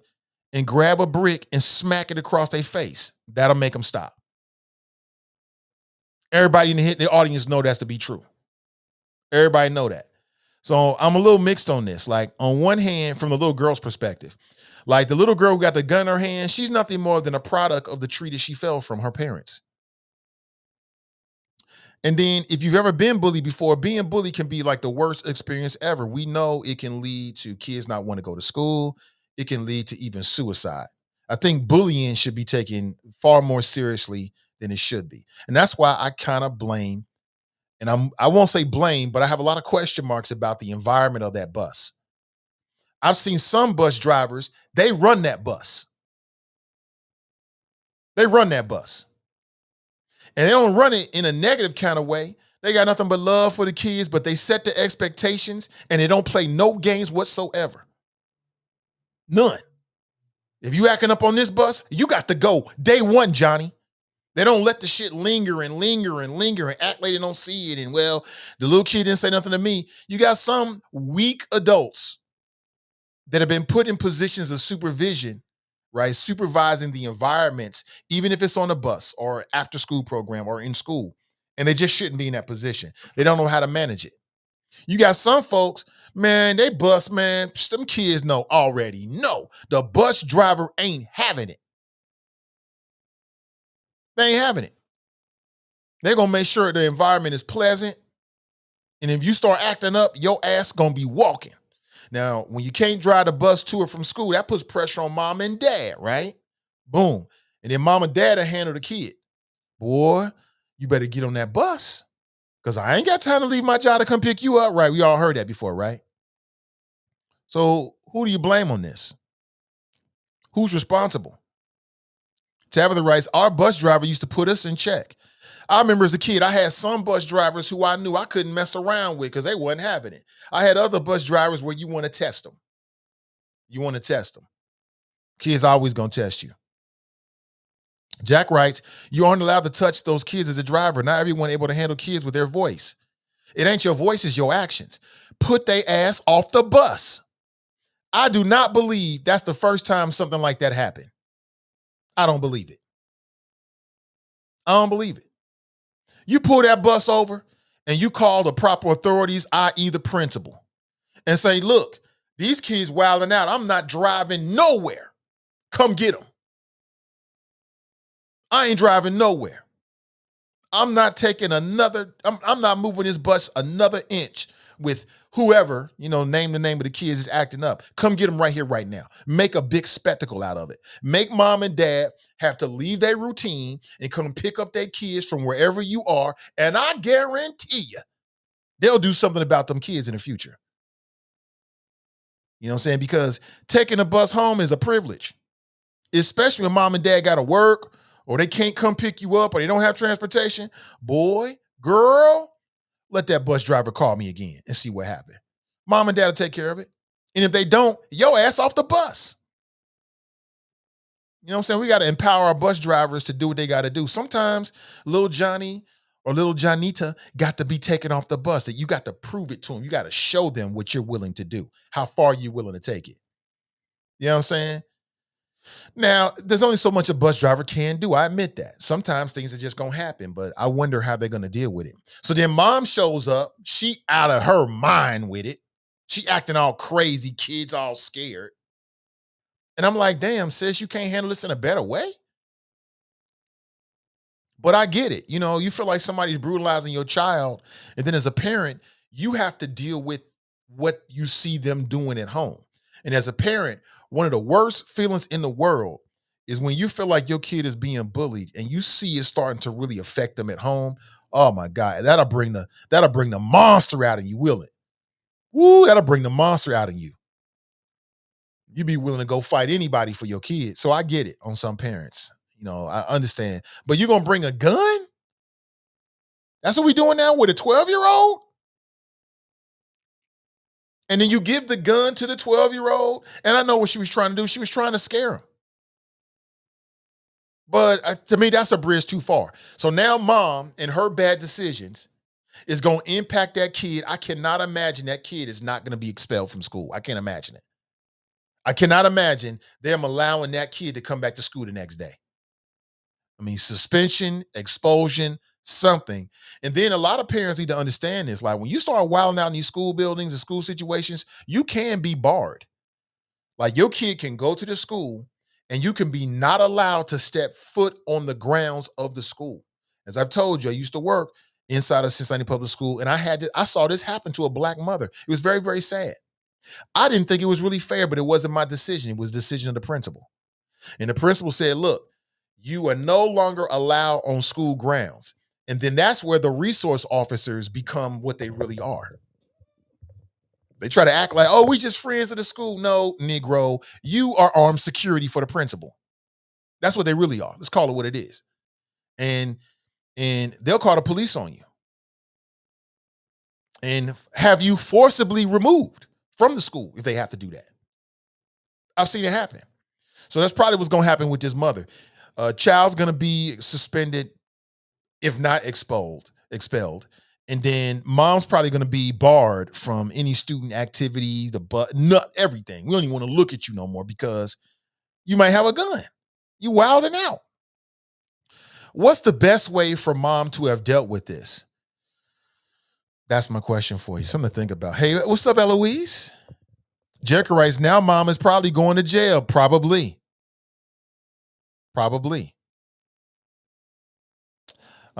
and grab a brick and smack it across their face. That'll make them stop. Everybody in the audience know that's to be true. Everybody know that. So I'm a little mixed on this. Like on one hand, from the little girl's perspective, like the little girl who got the gun in her hand, she's nothing more than a product of the tree that she fell from, her parents. And then if you've ever been bullied before, being bullied can be like the worst experience ever. We know it can lead to kids not want to go to school. It can lead to even suicide. I think bullying should be taken far more seriously than it should be. And that's why I kind of blame, and I won't say blame, but I have a lot of question marks about the environment of that bus. I've seen some bus drivers, they run that bus. They run that bus. And they don't run it in a negative kind of way. They got nothing but love for the kids, but they set the expectations and they don't play no games whatsoever. None. If you acting up on this bus, you got to go day one, Johnny. They don't let the shit linger and act like they don't see it. And well, the little kid didn't say nothing to me. You got some weak adults that have been put in positions of supervision right? Supervising the environments, even if it's on a bus or after school program or in school. And they just shouldn't be in that position. They don't know how to manage it. You got some folks, man, they bus, man. Them kids know already. No, the bus driver ain't having it. They ain't having it. They're going to make sure the environment is pleasant. And if you start acting up, your ass going to be walking. Now, when you can't drive the bus to or from school, that puts pressure on mom and dad, right? Boom. And then mom and dad will handle the kid. Boy, you better get on that bus because I ain't got time to leave my job to come pick you up, right? We all heard that before, right? So who do you blame on this? Who's responsible? Tabitha writes, our bus driver used to put us in check. I remember as a kid, I had some bus drivers who I knew I couldn't mess around with because they wasn't having it. I had other bus drivers where you want to test them. You want to test them. Kids always going to test you. Jack writes, you aren't allowed to touch those kids as a driver. Not everyone able to handle kids with their voice. It ain't your voice, it's your actions. Put they ass off the bus. I do not believe that's the first time something like that happened. I don't believe it. I don't believe it. You pull that bus over and you call the proper authorities, i.e. the principal, and say, look, these kids wilding out. I'm not driving nowhere. Come get them. I ain't driving nowhere. I'm not taking I'm not moving this bus another inch with whoever, name the name of the kids is acting up. Come get them right here, right now. Make a big spectacle out of it. Make mom and dad have to leave their routine and come pick up their kids from wherever you are. And I guarantee you, they'll do something about them kids in the future. You know what I'm saying? Because taking a bus home is a privilege, especially when mom and dad got to work or they can't come pick you up or they don't have transportation. Boy, girl, let that bus driver call me again and see what happened. Mom and dad will take care of it. And if they don't, your ass off the bus. You know what I'm saying? We got to empower our bus drivers to do what they got to do. Sometimes little Johnny or little Johnita got to be taken off the bus. That you got to prove it to them. You got to show them what you're willing to do, how far you're willing to take it. You know what I'm saying? Now, there's only so much a bus driver can do. I admit that. Sometimes things are just going to happen, but I wonder how they're going to deal with it. So then mom shows up. She out of her mind with it. She acting all crazy, kids all scared. And I'm like, damn, sis, you can't handle this in a better way? But I get it. You feel like somebody's brutalizing your child. And then as a parent, you have to deal with what you see them doing at home. And as a parent, one of the worst feelings in the world is when you feel like your kid is being bullied and you see it starting to really affect them at home. Oh my God, that'll bring the monster out of you, will it? Woo, that'll bring the monster out of you. You be willing to go fight anybody for your kid. So I get it on some parents. I understand. But you're gonna bring a gun? That's what we doing now with a 12-year-old? And then you give the gun to the 12-year-old. And I know what she was trying to do. She was trying to scare him. But to me, that's a bridge too far. So now mom and her bad decisions is going to impact that kid. I cannot imagine that kid is not going to be expelled from school. I can't imagine it. I cannot imagine them allowing that kid to come back to school the next day. I mean, suspension, expulsion, something. And then a lot of parents need to understand this. Like when you start wilding out in these school buildings and school situations, you can be barred. Like your kid can go to the school and you can be not allowed to step foot on the grounds of the school. As I've told you, I used to work inside of Cincinnati Public School, and I saw this happen to a Black mother. It was very, very sad. I didn't think it was really fair, but it wasn't my decision. It was the decision of the principal. And the principal said, look, you are no longer allowed on school grounds. And then that's where the resource officers become what they really are. They try to act like, oh, we just friends of the school. No, Negro, you are armed security for the principal. That's what they really are. Let's call it what it is. And they'll call the police on you and have you forcibly removed from the school if they have to do that. I've seen it happen. So that's probably what's going to happen with this mother. Child's going to be suspended, if not expelled. And then mom's probably going to be barred from any student activities, everything. We don't even want to look at you no more because You might have a gun. You wilding out. What's the best way for mom to have dealt with this? That's my question for you. Something to think about. Hey, what's up, Eloise? Jericho writes, now mom is probably going to jail. Probably.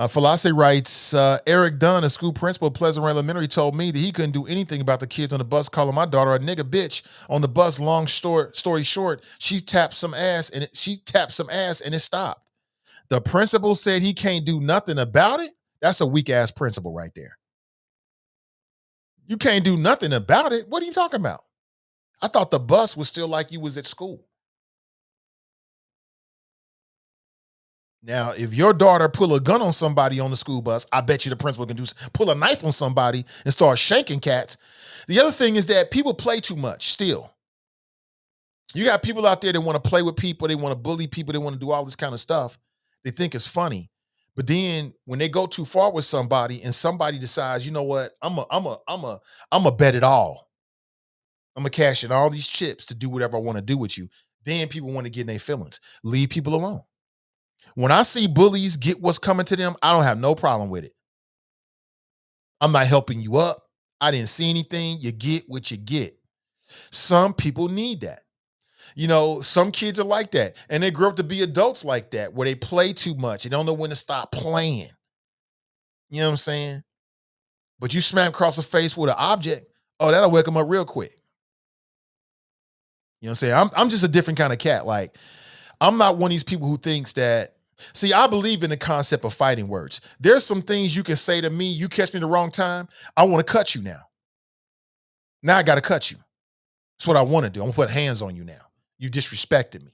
Philosophy writes, Eric Dunn, a school principal at Pleasant Run Elementary, told me that he couldn't do anything about the kids on the bus calling my daughter a nigga bitch on the bus. Long story short, she tapped some ass and it stopped. The principal said he can't do nothing about it. That's a weak ass principal right there. You can't do nothing about it. What are you talking about? I thought the bus was still like you was at school. Now, if your daughter pull a gun on somebody on the school bus, I bet you the principal can pull a knife on somebody and start shanking cats. The other thing is that people play too much still. You got people out there that want to play with people. They want to bully people. They want to do all this kind of stuff. They think it's funny. But then when they go too far with somebody and somebody decides, you know what, I'm a bet it all. I'm going to cash in all these chips to do whatever I want to do with you. Then people want to get in their feelings. Leave people alone. When I see bullies get what's coming to them, I don't have no problem with it. I'm not helping you up. I didn't see anything. You get what you get. Some people need that. You know, some kids are like that. And they grow up to be adults like that, where they play too much. They don't know when to stop playing. You know what I'm saying? But you smack across the face with an object, oh, that'll wake them up real quick. You know what I'm saying? I'm just a different kind of cat. Like, I'm not one of these people who thinks that. See, I believe in the concept of fighting words. There's some things you can say to me, you catch me the wrong time, I want to cut you now. Now I got to cut you. That's what I want to do. I'm going to put hands on you now. You disrespected me.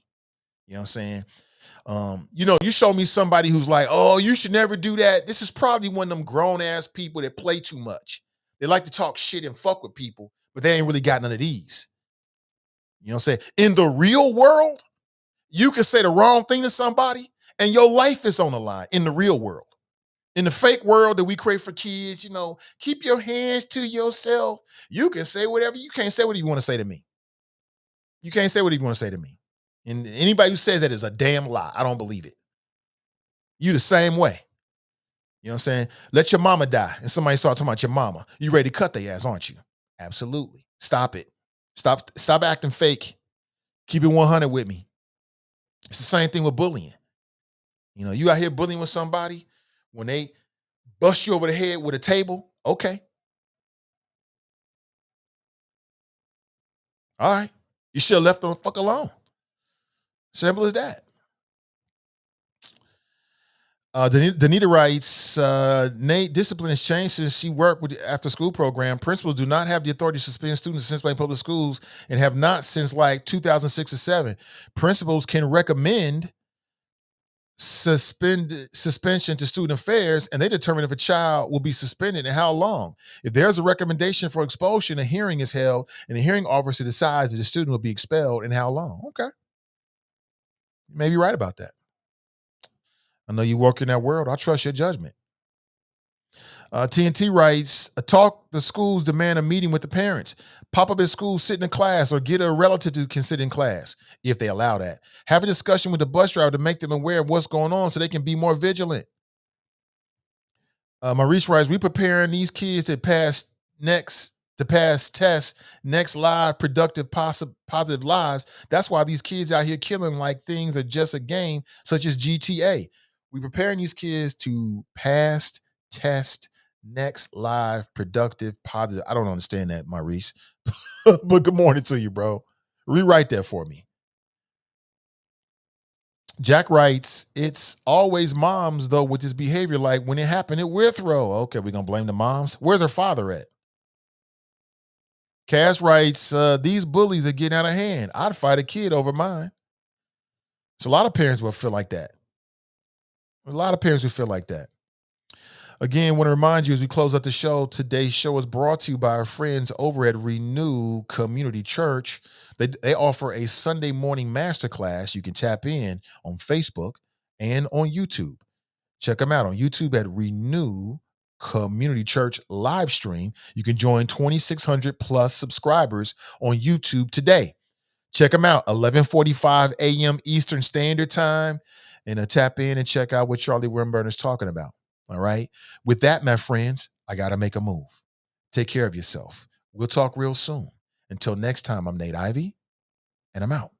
You know what I'm saying? You know, you show me somebody who's like, oh, you should never do that. This is probably one of them grown ass people that play too much. They like to talk shit and fuck with people, but they ain't really got none of these. You know what I'm saying? In the real world, you can say the wrong thing to somebody and your life is on the line in the real world. In the fake world that we create for kids, you know, keep your hands to yourself. You can say whatever. You can't say what you want to say to me. You can't say what you want to say to me. And anybody who says that is a damn lie. I don't believe it. You the same way. You know what I'm saying? Let your mama die and somebody start talking about your mama. You ready to cut their ass, aren't you? Absolutely. Stop it. Stop acting fake. Keep it 100 with me. It's the same thing with bullying. You know, you out here bullying with somebody, when they bust you over the head with a table, okay. All right. You should have left them the fuck alone. Simple as that. Danita writes, Nate, discipline has changed since she worked with the after school program. Principals do not have the authority to suspend students since playing public schools and have not since like 2006 or 7. Principals can recommend suspension to student affairs, and they determine if a child will be suspended and how long. If there's a recommendation for expulsion, a hearing is held, and the hearing officer decides if the student will be expelled and how long. Okay. You may be right about that. I know you work in that world. I trust your judgment. TNT writes, the schools demand a meeting with the parents. Pop up at school, sit in class, or get a relative to consider in class, if they allow that. Have a discussion with the bus driver to make them aware of what's going on so they can be more vigilant. Maurice writes, we preparing these kids to pass tests, next live, productive, positive lives. That's why these kids out here killing like things are just a game, such as GTA. We preparing these kids to pass test, next live, productive, positive. I don't understand that, Maurice. But good morning to you, bro. Rewrite that for me. Jack writes, it's always moms, though, with this behavior. Like when it happened at Withrow. Okay, we're going to blame the moms. Where's her father at? Cass writes, these bullies are getting out of hand. I'd fight a kid over mine. So a lot of parents will feel like that. A lot of parents will feel like that. Again, I want to remind you as we close out the show, today's show is brought to you by our friends over at Renew Community Church. They offer a Sunday morning masterclass. You can tap in on Facebook and on YouTube. Check them out on YouTube at Renew Community Church live stream. You can join 2,600 plus subscribers on YouTube today. Check them out, 11:45 a.m. Eastern Standard Time. And tap in and check out what Charlie Wimburner's talking about. All right. With that, my friends, I got to make a move. Take care of yourself. We'll talk real soon. Until next time, I'm Nate Ivy, and I'm out.